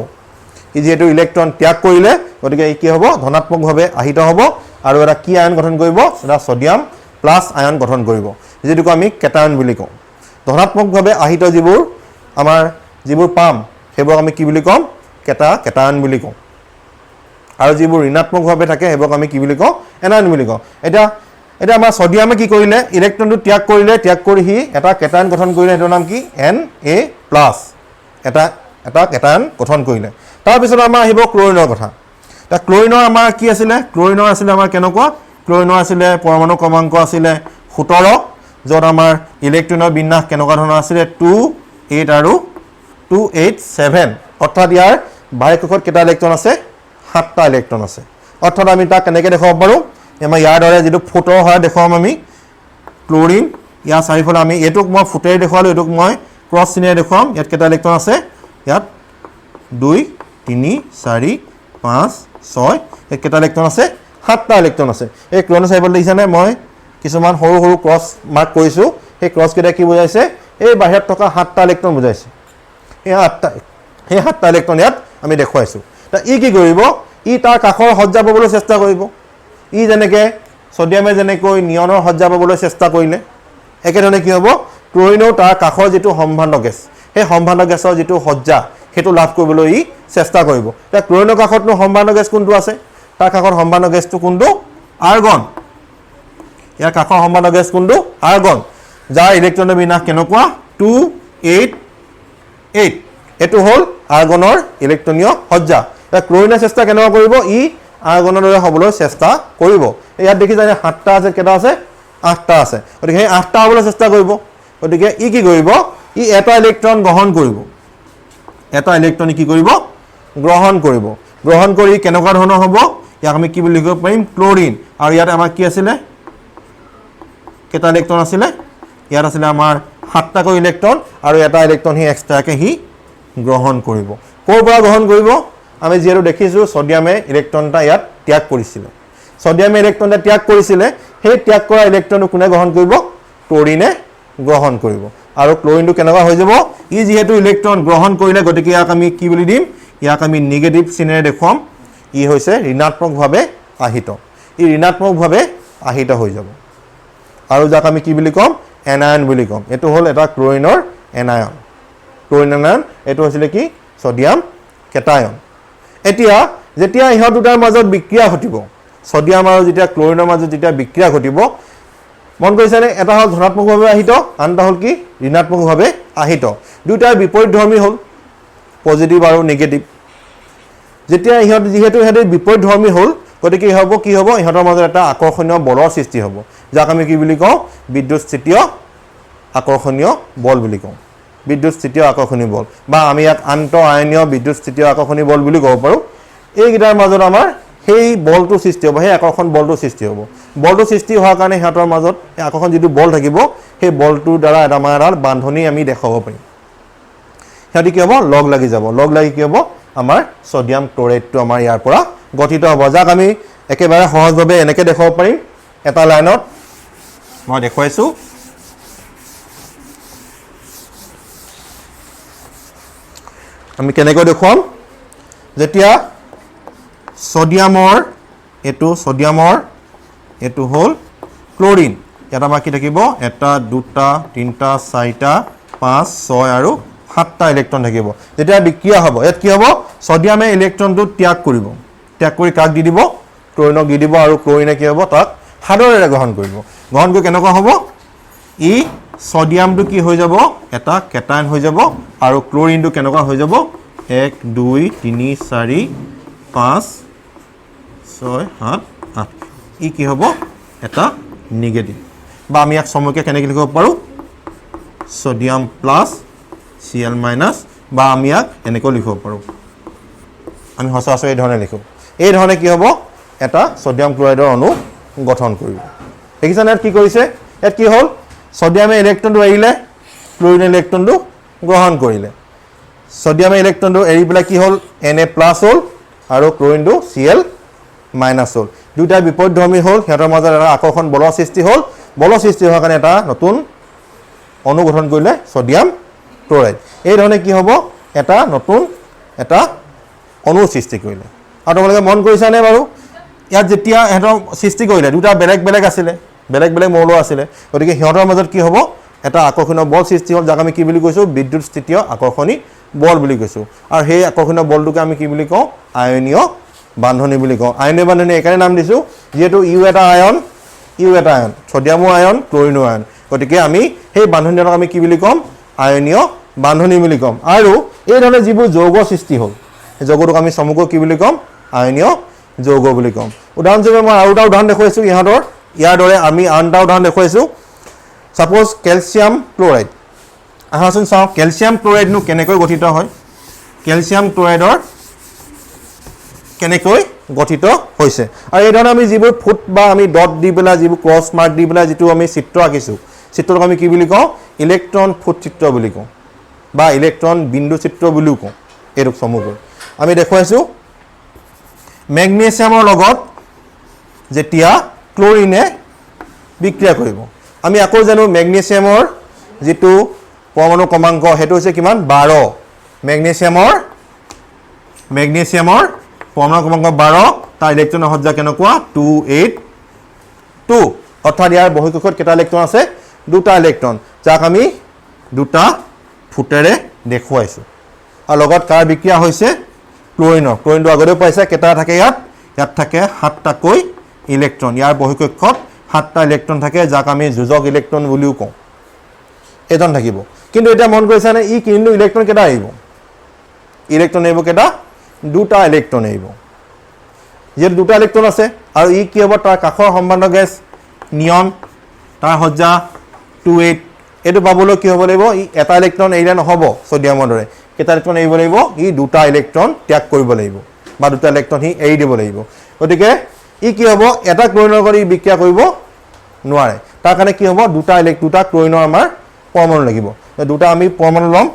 ই যেটো ইলেক্ট্ৰন ত্যাগ কৰিলে গতিকে ই কি হ'ব ধনাত্মকভাৱে আহিত হ'ব আৰু এটা কি আয়ন গঠন কৰিব এটা সোডিয়াম প্লাস আয়ন গঠন কৰিব যেটোক আমি কেটায়ন বুলি কওঁ ধনাত্মকভাৱে আহিত যিবোৰ পাম সেইবোৰ আমি কি বুলি কম কেটায়ন বুলি কওঁ আৰু যিবোৰ ঋণাত্মকভাৱে থাকে সেইবোৰ আমি কি বুলি কওঁ এনায়ন বুলি কওঁ এটা আমাৰ সোডিয়ামে কি কৰিলে ইলেক্ট্ৰনটো ত্যাগ কৰি হি এটা কেটায়ন গঠন কৰিলে এটো নাম কি Na+ এটা কেটায়ন গঠন কৰিলে তাৰ পিছত আমাৰ আহিব ক্লোৰিনৰ কথা তা ক্লোৰিনৰ আমাৰ কি আছিল ক্লোৰিনৰ আছিল আমাৰ কেনেকুৱা ক্লোৰিনৰ আছিল পৰমাণু ক্ৰমাংক আছিল 17 যত আমাৰ ইলেক্ট্ৰনৰ বিন্যাস কেনেকুৱা ধৰণৰ আছিল 2 8 আৰু 287 অৰ্থাৎ ইয়াৰ বাহিৰ কক্ষত কেটা ইলেক্ট্ৰন আছে 7টা ইলেক্ট্ৰন আছে অৰ্থাৎ আমি তাক কেনেকৈ দেখাব পাৰো আমাৰ ইয়াৰ দৰে যেটো ফুটৰ হয় দেখাম আমি ক্লোৰিন ইয়াৰ চাৰিফালে আমি এটোক মই ফুটেৰে দেখালো এটোক মই ক্ৰছ চিনেৰে দেখাম ইয়াত কেটা ইলেক্ট্ৰন আছে ইয়াত 2 3 4 5 6 এই কেটা ইলেক্ট্ৰন আছে 7টা ইলেক্ট্ৰন আছে এই ক্লোৰিনৰ চাৰিফালে দেখিছানে মই কিছুমান সৰু সৰু ক্ৰছ মাৰ্ক কৰিছো সেই ক্ৰছ কেটা কি বুজাইছে এই বাহিৰত থকা 7টা ইলেক্ট্ৰন বুজাইছে এই 7টা ইলেক্ট্ৰন ইয়াত আমি দেখুৱাইছো তা ই কি কৰিব ই তাৰ কাখৰ সজ্জা পাবলৈ চেষ্টা কৰিব ই যেনেকে সোডিয়ামে যেনেকৈ নিয়নৰ সজ্জা পাবলৈ চেষ্টা কৰিলে একেধৰণে কি হ'ব ক্লোৰিনৰ তাৰ কাখৰ যেটো সম্ভাণ্ড গেছ সেই সম্ভাণ্ড গেছৰ যেটো সজ্জা হেতু লাভ কৰিবলৈ ই চেষ্টা কৰিব তা ক্লোৰিনৰ কাখতনো সম্ভাণ্ড গেছ কোনটো আছে তাৰ কাখৰ সম্ভাণ্ড গেছটো কোনটো আৰ্গন ইয়াৰ কাখৰ সম্ভাণ্ড গেছ কোনটো আৰ্গন যাৰ ইলেক্ট্ৰনৰ বিন্যাস কেনেকুৱা 2 8 8 এটো হল আৰ্গনৰ ইলেক্ট্ৰনীয় সজ্জা এটা ক্লোৰিনে চেষ্টা কেনেকুৱা কৰিব ই আৰ্গনৰ দৰে হ'বলৈ চেষ্টা কৰিব ইয়াত দেখি জানে 7টা আছে কেটা আছে 8টা আছে গতিকে 8টা হ'বলৈ চেষ্টা কৰিব গতিকে ই কি কৰিব ই এটা ইলেক্ট্ৰন গ্ৰহণ কৰিব এটা ইলেক্ট্ৰন কি কৰিব গ্ৰহণ কৰিব গ্ৰহণ কৰি কেনেকুৱা ধৰণৰ হ'ব ইয়াক আমি কি বুলি লিখিব পাৰিম ক্লোৰিন আৰু ইয়াত আমাৰ কি আছিল কেটা ইলেক্ট্ৰন আছিল ইয়াত আছিল আমাৰ 7টাকৈ ইলেক্ট্ৰন আৰু এটা ইলেক্ট্ৰন হি এক্সট্ৰাকে হি গ্ৰহণ কৰিব ক'ৰ পৰা গ্ৰহণ কৰিব আমি যেহেতু দেখিছো সোডিয়ামে ইলেক্ট্ৰনটা ইয়াত ত্যাগ কৰিছিল সোডিয়ামে ইলেক্ট্ৰনটা ত্যাগ কৰিছিল সেই ত্যাগ কৰা ইলেক্ট্ৰনটো কোনে গ্ৰহণ কৰিব ক্লোৰিনে গ্ৰহণ কৰিব আৰু ক্লোৰিনটো কেনেকুৱা হৈ যাব ই যেহেতু ইলেক্ট্ৰন গ্ৰহণ কৰিলে গতিকে ইয়াক আমি কি বুলি দিম ইয়াক আমি নেগেটিভ চিনেৰে দেখুৱাম ই হৈছে ঋণাত্মকভাৱে আহিত ই ঋণাত্মকভাৱে আহিত হৈ যাব আৰু যাক আমি কি বুলি কম এনায়ন বুলি কম এটো হল এটা ক্লোৰিনৰ এনায়ন ক্লোৰিন এনায়ন এটো হৈছিল কি সোডিয়াম কেটায়ন এতিয়া যেতিয়া ইহত দুটাৰ মাজত বিক্ৰিয়া ঘটিব সোডিয়াম আৰু যেতিয়া ক্লোৰিনৰ মাজত যেতিয়া বিক্ৰিয়া ঘটিব মন কৰিছানে এটা হল ধনাত্মকভাৱে আহিত আনটা হল কি ঋণাত্মকভাৱে আহিত দুটাৰ বিপৰীত ধৰ্মী হল পজিটিভ আৰু নেগেটিভ যেতিয়া ইহত যেহেতু হেডে বিপৰীত ধৰ্মী হল গতিকে কি হ'ব ইহতৰ মাজত এটা আকৰ্ষণীয় বলৰ সৃষ্টি হ'ব যাক আমি কি বুলি কওঁ বিদ্যুৎস্থিতীয় আকৰ্ষণীয় বল বুলি কওঁ বিদ্যুৎস্থিতীয় আকৰ্ষণীয় বল বা আমি ইয়াক আন্ত আয়নীয় বিদ্যুৎস্থিতীয় আকৰ্ষণীয় বল বুলি ক'ব পাৰো এই গিটাৰ মাজত আমাৰ সেই বলটো সৃষ্টি হ'ব সেই আকৰ্ষণ বলটো সৃষ্টি হ'ব বলটো সৃষ্টি হোৱাৰ কাৰণে ইহতৰ মাজত এই আকৰ্ষণ যেটো বল থাকিব সেই বলটোৰ দ্বাৰা এটা আমাৰ বান্ধনী আমি দেখাব পাৰিম হেতি কি হ'ব লগ লাগি যাব লগ লাগি কি হ'ব আমাৰ সোডিয়াম ক্লোৰাইডটো আমাৰ ইয়াৰ পৰা গঠিত হ'ব যাক আমি একেবাৰে সহজভাৱে এনেকৈ দেখাব পাৰিম এটা লাইনত মই দেখুৱাইছো আমি কেনেকৈ দেখুৱাম যেতিয়া সোডিয়ামৰ এটো হল ক্লোৰিন ইয়াত আমাৰ কি থাকিব এটা দুটা তিনটা চাৰিটা 5 6 আৰু 7টা ইলেক্ট্ৰন থাকিব যেতিয়া বিক্ৰিয়া হ'ব ইয়াত কি হ'ব সোডিয়ামে ইলেক্ট্ৰনটো ত্যাগ কৰিব ত্যাগ কৰি কাক দি দিব ক্লোৰিনক দি দিব আৰু ক্লোৰিনে কি হ'ব তাক সাদৰেৰে গ্ৰহণ কৰিব গ্ৰহণ কৰি কেনেকুৱা হ'ব ই সোডিয়ামটো কি হৈ যাব এটা কেটায়ন হৈ যাব আৰু ক্লোৰিনটো কেনেকুৱা হৈ যাব 1 2 3 4 5 6 7 8 ই কি হ'ব এটা নেগেটিভ বা আমি ইয়াক সমকে কেনেকৈ লিখিব পাৰো সোডিয়াম প্লাস Cl মাইনাস বা আমি ইয়াক এনেকৈ লিখিব পাৰো আমি সচৰাচৰ এই ধৰণে লিখো এই ধৰণে কি হ'ব এটা সোডিয়াম ক্লোৰাইডৰ অণু গঠন কৰিব দেখিছানে কি কৰিছে ইয়াত কি হ'ল সোডিয়ামে ইলেক্ট্ৰনটো এৰিলে ক্লোৰিনে ইলেক্ট্ৰনটো গ্ৰহণ কৰিলে সোডিয়ামে ইলেক্ট্ৰনটো এৰি পেলাই কি হ'ল Na+ হ'ল আৰু ক্লোৰিনটো Cl- হ'ল দুটা বিপৰীতধৰ্মী হ'ল হেতৰ মাজত এটা আকৰ্ষণ বলৰ সৃষ্টি হ'ল বলৰ সৃষ্টি হোৱাৰ কাৰণে এটা নতুন অণু গঠন কৰিলে সোডিয়াম ক্লোৰাইড এই ধৰণে কি হ'ব এটা নতুন এটা অণু সৃষ্টি কৰিলে আৰু তোমালোকে মন কৰিছানে বাৰু ইয়াত যেতিয়া হেতৰ সৃষ্টি কৰিলে দুটা বেলেগ বেলেগ আছিল বেলেগ বেলেগ মৌল আছিল গতিকে হেতৰ মাজত কি হ'ব এটা আকৰ্ষণীয় বল সৃষ্টি হ'ল যাক আমি কি বুলি কৈছো বিদ্যুৎস্থিতীয় আকৰ্ষণী বল বুলি কৈছো আৰু সেই আকৰ্ষণীয় বলটোকে আমি কি বুলি কওঁ আয়নীয় বান্ধনী বুলি কওঁ আয়নীয় বান্ধনী একাৰে নাম দিছো যেহেতু ইউ এটা আয়ন সোডিয়ামো আয়ন ক্লোৰিনো আয়ন গতিকে আমি সেই বান্ধনীটোক আমি কি বুলি কম আয়নীয় বান্ধনী বুলি কম আৰু এই ধৰণে যিবোৰ যৌগ সৃষ্টি হ'ল এই যৌগটোক আমি সমগ্ৰ কি বুলি কম আয়নীয় যৌগ বুলি কম উদাহৰণস্বৰূপে মই আৰু এটা উদাহৰণ দেখুৱাইছো ইয়াৰ দৰে আমি আন এটা উদাহৰণ দেখুৱাইছো সাপোজ ক্যালসিয়াম ক্লোৰাইড আহাচোন চাও ক্যালসিয়াম ক্লোৰাইড নো কেনেকৈ গঠিত হয় ক্যালসিয়াম ক্লোৰাইডৰ কেনেকৈ গঠিত হৈছে আৰু এই ধৰণে আমি যিবোৰ ফুট বা আমি ডট দি পেলা যিবোৰ ক্ৰছ মাৰ্ক দি পেলা যেটো আমি চিত্ৰ আঁকিছো চিত্ৰক আমি কি বুলি কওঁ ইলেক্ট্ৰন ফুট চিত্ৰ বুলি কওঁ বা ইলেক্ট্ৰন বিন্দু চিত্ৰ বুলিও কওঁ এৰূপ সমগ্ৰ আমি দেখুৱাইছো ম্যাগনেছিয়ামৰ লগত যেতিয়া ক্লোৰিনে বিক্ৰিয়া কৰিব আমি আকৌ জানো ম্যাগনেছিয়ামৰ যেটো পৰমাণু ক্ৰমাংক হেতু হৈছে কিমান 12 ম্যাগনেছিয়ামৰ পৰমাণু ক্ৰমাংক 12 তাৰ ইলেক্ট্ৰনৰ সজ্জা কেনেকুৱা 282 অৰ্থাৎ ইয়াৰ বহিঃকক্ষত কেটা ইলেক্ট্ৰন আছে দুটা ইলেক্ট্ৰন যাক আমি দুটা ফুটেৰে দেখুৱাইছো আৰু লগত কাৰ বিক্ৰিয়া হৈছে ক্লোৰিনটো আগতেও পাইছে কেটা থাকে ইয়াত থাকে 7টাকৈ ইলেক্ট্ৰন ইয়াৰ বহিঃকক্ষত 7টা ইলেক্ট্ৰন থাকে যাক আমি যোজক ইলেক্ট্ৰন বুলিও কওঁ এজন থাকিব কিন্তু এটা মন কৰিছানে ই কিন্তু ইলেক্ট্ৰন কেটা আহিব ইলেক্ট্ৰন এৰিব কেইটা দুটা ইলেক্ট্ৰন এৰিব যিহেতু দুটা ইলেক্ট্ৰন আছে আৰু ই কি হ'ব তাৰ কাষৰ সম্বন্ধ গেছ নিয়ন তাৰ সজ্জা 28 এইটো পাবলৈ কি হ'ব লাগিব ই এটা ইলেক্ট্ৰন এৰিলে নহ'ব সোডিয়ামৰ দৰে কেইটা ইলেক্ট্ৰন এৰিব লাগিব ই দুটা ইলেক্ট্ৰন ত্যাগ কৰিব লাগিব বা দুটা ইলেক্ট্ৰন হি এৰি দিব লাগিব গতিকে ই কি হ'ব এটা ক্লোৰিনৰ লগত ই বিক্ৰিয়া কৰিব নোৱাৰে তাৰ কাৰণে কি হ'ব দুটা ক্লোৰিনৰ আমাৰ পৰমাণু লাগিব দুটা আমি পৰমাণু লম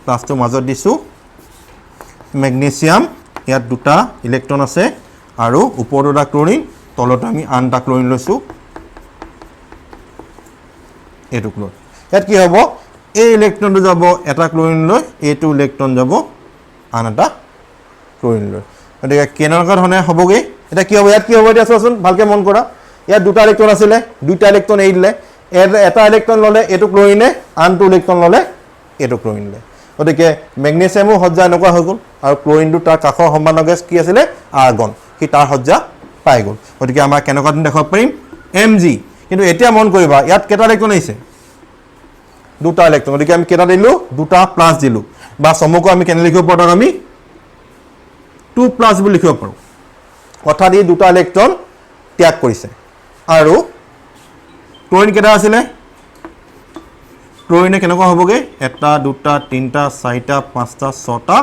প্লাছটো মাজত দিছো মেগনেছিয়াম ইয়াত দুটা ইলেক্ট্ৰন আছে আৰু ওপৰত দুটা ক্লোৰিন তলত আমি আনটা ক্লোৰিন লৈছো এইটো ক্লোৰিন ইয়াত কি হ'ব এই ইলেক্ট্ৰনটো যাব এটা ক্লোৰিন লৈ এইটো ইলেক্ট্ৰন যাব আন এটা ক্লোৰিন লৈ গতিকে কেনেকুৱা ধৰণে হ'বগে এটা কি হ'ব ইয়াত কি হ'ব এতিয়া চোৱাচোন ভালকে মন কৰা ইয়াত দুটা ইলেক্ট্ৰন আছিলে দুটা ইলেক্ট্ৰন এৰি দিলে এটা ইলেক্ট্ৰন ল'লে এইটো ক্লোৰিনে আনটো ইলেক্ট্ৰন ল'লে এইটো ক্লোৰিনলে গতিকে মেগনেছিয়ামৰ সজ্জা এনেকুৱা হৈ গ'ল আৰু ক্লোৰিনটো তাৰ কাষৰ সম্বন্ধ গেছ কি আছিলে আৰ্গন সি তাৰ সজ্জা পাই গ'ল গতিকে আমাৰ কেনেকুৱা ধৰণে দেখাব পাৰিম Mg কিন্তু এতিয়া মন কৰিবা ইয়াত কেইটা ইলেক্ট্ৰন আহিছে দুটা ইলেক্ট্ৰন গতিকে আমি কেইটা দিলো দুটা প্লাছ দিলো বা সমকো আমি কেনে লিখিব পাৰো আমি 2 প্লাছ বুলি লিখিব পাৰো অৰ্থাৎ ই দুটা ইলেক্ট্ৰন ত্যাগ কৰিছে আৰু ক্লোৰিন কেইটা আছিলে ক্লোৰিনে কেনেকুৱা হ'বগে এটা দুটা তিনটা চাৰিটা পাঁচটা ছটা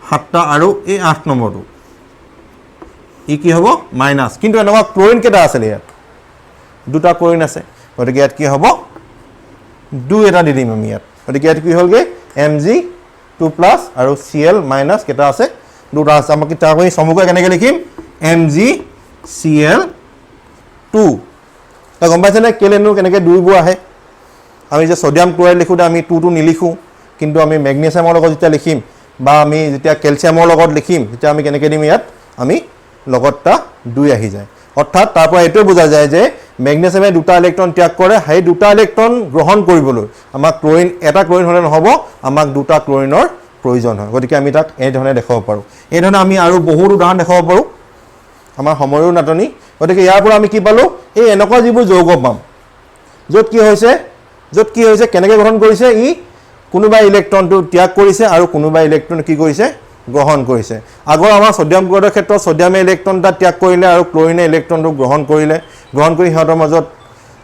সাতটা আৰু এই 8 নম্বৰটো ই কি হ'ব মাইনাস কিন্তু এনেকুৱা ক্লোৰিন কেইটা আছিলে ইয়াত দুটা ক্লোৰিন আছে গতিকে ইয়াত কি হ'ব 2 এটা দি দিম আমি ইয়াত গতিকে ইয়াত কি হ'লগে Mg2+ আৰু Cl- কেইটা আছে দুটা আছে আমাক তাৰ কৰি সমগ্ৰ কেনেকৈ লিখিম MgCl2 তা গম পাইছে নে কেলেনো কেনেকৈ দুইবোৰ আহে আমি যে সোডিয়াম ক্লোৰাইড লিখোতে আমি 2 নিলিখো কিন্তু আমি মেগনেছিয়ামৰ লগত যেতিয়া লিখিম বা আমি যেতিয়া ক্যালসিয়ামৰ লগত লিখিম তেতিয়া আমি কেনেকৈ দিম ইয়াত আমি লগতটা 2 আহি যায় অৰ্থাৎ তাৰ পৰা এটো বুজা যায় যে মেগনেছিয়ামে দুটা ইলেক্ট্ৰন ত্যাগ কৰে সেই দুটা ইলেক্ট্ৰন গ্ৰহণ কৰিবলৈ আমাক ক্লোৰিন এটা ক্লোৰিন হলে নহব আমাক দুটা ক্লোৰিনৰ প্ৰয়োজন হয় গতিকে আমি তাক এই ধৰণে দেখাব পাৰো এই ধৰণে আমি আৰু বহুত উদাহৰণ দেখাব পাৰো আমাৰ সময়ৰ নাটনি গতিকে ইয়াৰ পৰা আমি কি পালো এই এনেকুৱা যিবোৰ যৌগ পাম য'ত কি হৈছে কেনেকৈ গঠন কৰিছে ই কোনোবা ইলেক্ট্ৰনটো ত্যাগ কৰিছে আৰু কোনোবা ইলেক্ট্ৰন কি কৰিছে গ্ৰহণ কৰিছে আগৰ আমাৰ সোডিয়াম ক্লোৰাইডৰ ক্ষেত্ৰত সোডিয়ামে ইলেক্ট্ৰনটা ত্যাগ কৰিলে আৰু ক্লোৰিনে ইলেক্ট্ৰনটো গ্ৰহণ কৰি সিহঁতৰ মাজত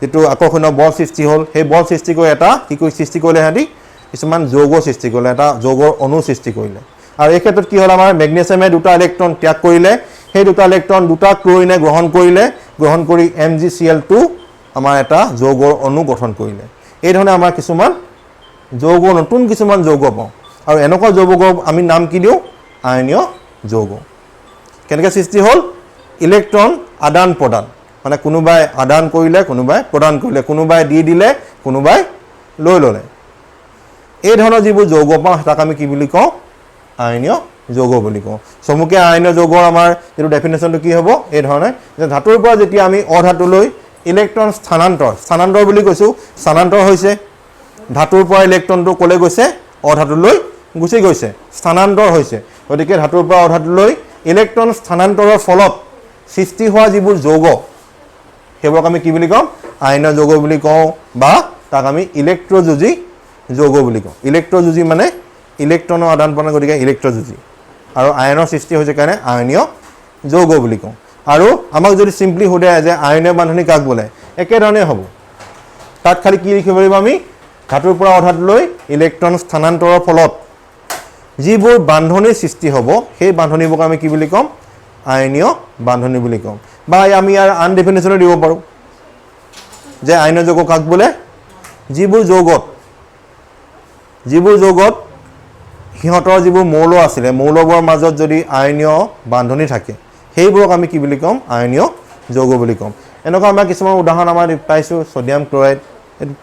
যেটো আকৰ্ষণীয় বল সৃষ্টি হ'ল সেই বল সৃষ্টি কৰি এটা কি কৰি সৃষ্টি কৰিলে হেঁতি কিছুমান যৌগ সৃষ্টি কৰিলে এটা যৌগৰ অণু সৃষ্টি কৰিলে আৰু এই ক্ষেত্ৰত কি হ'ল আমাৰ মেগনেছিয়ামে দুটা ইলেক্ট্ৰন ত্যাগ কৰিলে সেই দুটা ইলেক্ট্ৰন দুটা ক্লোৰিনে গ্ৰহণ কৰি MgCl2 আমাৰ এটা যৌগৰ অণু গঠন কৰিলে এই ধৰণে আমাৰ কিছুমান যৌগ নতুন কিছুমান যৌগ পাওঁ আৰু এনেকুৱা যৌগৰ আমি নাম কি দিওঁ আয়নীয় যৌগ কেনেকৈ সৃষ্টি হ'ল ইলেক্ট্ৰন আদান প্ৰদান মানে কোনোবাই আদান কৰিলে কোনোবাই প্ৰদান কৰিলে কোনোবাই দি দিলে কোনোবাই লৈ ল'লে এই ধৰণৰ যিবোৰ যৌগ পাওঁ তাক আমি কি বুলি কওঁ আয়নীয় যৌগ বুলি কওঁ সমুকে আয়নীয় যৌগৰ আমাৰ যেটো ডেফিনেশ্যনটো কি হ'ব এই ধৰণে যে ধাতুৰ পৰা যেতিয়া আমি অধাতুলৈ ইলেক্ট্ৰন স্থানান্তৰ বুলি কৈছো স্থানান্তৰ হৈছে ধাতুৰ পৰা ইলেক্ট্ৰনটো কলে গৈছে অধাতুলৈ গুচি গৈছে স্থানান্তৰ হৈছে গতিকে ধাতুৰ পৰা অধাতুলৈ ইলেক্ট্ৰন স্থানান্তৰৰ ফলত সৃষ্টি হোৱা যিবোৰ যৌগ সেইবোৰক আমি কি বুলি কওঁ আয়নীয় যৌগ বুলি কওঁ বা তাক আমি ইলেক্ট্ৰযোজী যৌগ বুলি কওঁ ইলেক্ট্ৰযোজী মানে ইলেক্ট্ৰনৰ আদান প্ৰদান গতিকে ইলেক্ট্ৰযোজী আৰু আয়নৰ সৃষ্টি হৈছে কাৰণে আয়নীয় যৌগ বুলি কওঁ আৰু আমাক যদি সিম্পলি সোধে যে আয়নীয় বান্ধনী কাক বোলে একেধৰণে হ'ব তাত খালি কি লিখিব লাগিব আমি ধাতুৰ পৰা অধাতুলৈ ইলেক্ট্ৰন স্থানান্তৰৰ ফলত যিবোৰ বান্ধনীৰ সৃষ্টি হ'ব সেই বান্ধনীবোৰক আমি কি বুলি ক'ম আয়নীয় বান্ধনী বুলি ক'ম বা আমি ইয়াৰ আন ডেফিনেশ্যনো দিব পাৰোঁ যে আয়নীয় যৌগ কাক বোলে যিবোৰ যৌগত সিহঁতৰ যিবোৰ মৌল আছিলে মৌলবোৰৰ মাজত যদি আয়নীয় বান্ধনী থাকে সেইবোৰক আমি কি বুলি ক'ম আয়নীয় যৌগ বুলি ক'ম এনেকুৱা আমাৰ কিছুমান উদাহৰণ আমাৰ পাইছোঁ সোডিয়াম ক্লোৰাইড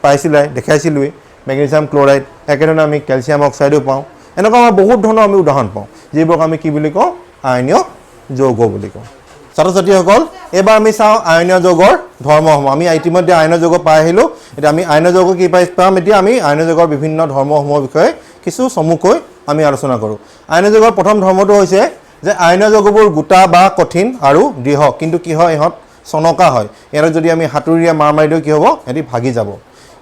পাইছিলাই দেখাইছিলোঁৱেই মেগনেছিয়াম ক্লোৰাইড একেধৰণে আমি কেলছিয়াম অক্সাইডো পাওঁ এনেকুৱা আমাৰ বহুত ধৰণৰ আমি উদাহৰণ পাওঁ যিবোৰক আমি কি বুলি কওঁ আয়নীয় যৌগ বুলি কওঁ ছাত্ৰ ছাত্ৰীসকল এবাৰ আমি চাওঁ আয়নীয় যৌগৰ ধৰ্মসমূহ আমি ইতিমধ্যে আয়নীয় যৌগ পাই আহিলোঁ এতিয়া আমি আয়নীয় যৌগ কি পাম এতিয়া আমি আয়নীয় যৌগৰ বিভিন্ন ধৰ্মসমূহৰ বিষয়ে কিছু চমুকৈ আমি আলোচনা কৰোঁ আয়নীয় যৌগৰ প্ৰথম ধৰ্মটো হৈছে যে আয়নীয় যৌগবোৰ গোটা বা কঠিন আৰু দৃঢ় কিন্তু কি হয় ইহঁত চনকা হয় ইয়াত যদি আমি হাতুৰিৰে মাৰ মাৰি দিওঁ কি হ'ব এটি ভাগি যাব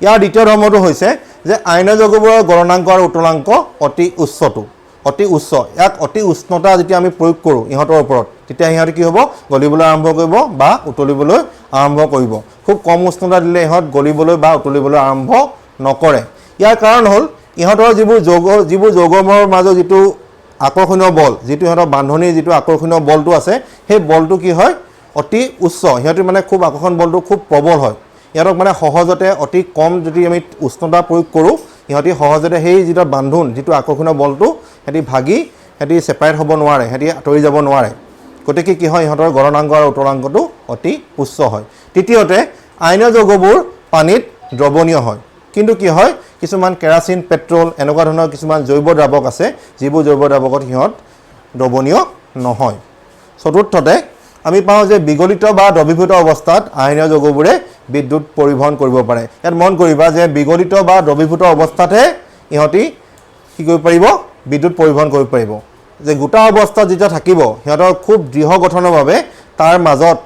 ইয়াৰ দ্বিতীয় ধৰ্মটো হৈছে যে আয়নীয় যৌগবোৰৰ গলনাংক আৰু উতলাংক অতি উচ্চটো অতি উচ্চ ইয়াক অতি উষ্ণতা যেতিয়া আমি প্ৰয়োগ কৰোঁ ইহঁতৰ ওপৰত তেতিয়া ইহঁতে কি হ'ব গলিবলৈ আৰম্ভ কৰিব বা উতলিবলৈ আৰম্ভ কৰিব খুব কম উষ্ণতা দিলে ইহঁত গলিবলৈ বা উতলিবলৈ আৰম্ভ নকৰে ইয়াৰ কাৰণ হ'ল ইহঁতৰ যিবোৰ যৌগমৰ মাজত যিটো আকৰ্ষণীয় বল যিটো ইহঁতৰ বান্ধনীৰ যিটো আকৰ্ষণীয় বলটো আছে সেই বলটো কি হয় অতি উচ্চ ইহঁতৰ মানে খুব আকৰ্ষণ বলটো খুব প্ৰবল হয় ইহঁতক মানে সহজতে অতি কম যদি আমি উষ্ণতা প্ৰয়োগ কৰোঁ ইহঁতি সহজতে সেই যিটো বান্ধোন যিটো আকৰ্ষণীয় বলটো সিহঁতি ভাগি সিহঁতি ছেপাৰেট হ'ব নোৱাৰে সিহঁতি আঁতৰি যাব নোৱাৰে গতিকে কি হয় ইহঁতৰ গলনাংক আৰু উতলাংকটো অতি উচ্চ হয় তৃতীয়তে আইনীয় যৌগবোৰ পানীত দ্ৰৱণীয় হয় কিন্তু কি হয় কিছুমান কেৰাচিন পেট্ৰল এনেকুৱা ধৰণৰ কিছুমান জৈৱ দ্ৰাৱক আছে যিবোৰ জৈৱ দ্ৰাৱকত সিহঁত দ্ৰৱণীয় নহয় চতুৰ্থতে আমি পাওঁ যে বিগলিত বা দ্ৰৱীভূত অৱস্থাত আইনীয় যৌগবোৰে বিদ্যুৎ পৰিবহণ কৰিব পাৰে ইয়াত মন কৰিবা যে বিগলিত বা দ্ৰৱীভূত অৱস্থাতহে ইহঁতি কি কৰিব পাৰিব বিদ্যুৎ পৰিবহণ কৰিব পাৰিব যে গোটা অৱস্থাত যেতিয়া থাকিব সিহঁতৰ খুব দৃঢ় গঠনৰ বাবে তাৰ মাজত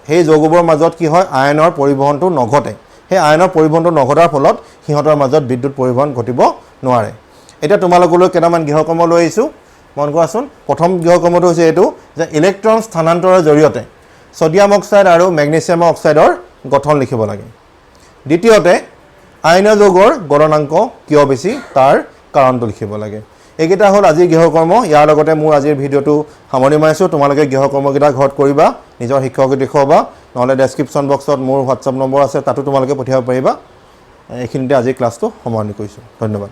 সেই যৌগবোৰৰ মাজত কি হয় আয়নৰ পৰিবহণটো নঘটে সেই আয়নৰ পৰিবহণটো নঘটাৰ ফলত সিহঁতৰ মাজত বিদ্যুৎ পৰিবহণ ঘটিব নোৱাৰে এতিয়া তোমালোকলৈ কেইটামান গৃহকৰ্ম লৈ আহিছোঁ মন কৰাচোন প্ৰথম গৃহকৰ্মটো হৈছে এইটো যে ইলেক্ট্ৰন স্থানান্তৰৰ জৰিয়তে ছডিয়াম অক্সাইড আৰু মেগনেছিয়াম অক্সাইডৰ গঠন লিখিব লাগে দ্বিতীয়তে আইনীয় যৌগৰ গলনাংক কিয় বেছি তাৰ কাৰণটো লিখিব লাগে এইকেইটা হ'ল আজিৰ গৃহকৰ্ম ইয়াৰ লগতে মোৰ আজিৰ ভিডিঅ'টো সামৰণি মাৰিছোঁ তোমালোকে গৃহকৰ্মকেইটা ঘৰত কৰিবা নিজৰ শিক্ষকক দেখুৱাবা নহ'লে ডেছক্ৰিপশ্যন বক্সত মোৰ হোৱাটছআপ নম্বৰ আছে তাতো তোমালোকে পঠিয়াব পাৰিবা এইখিনিতে আজিৰ ক্লাছটো সামৰণি কৰিছোঁ ধন্যবাদ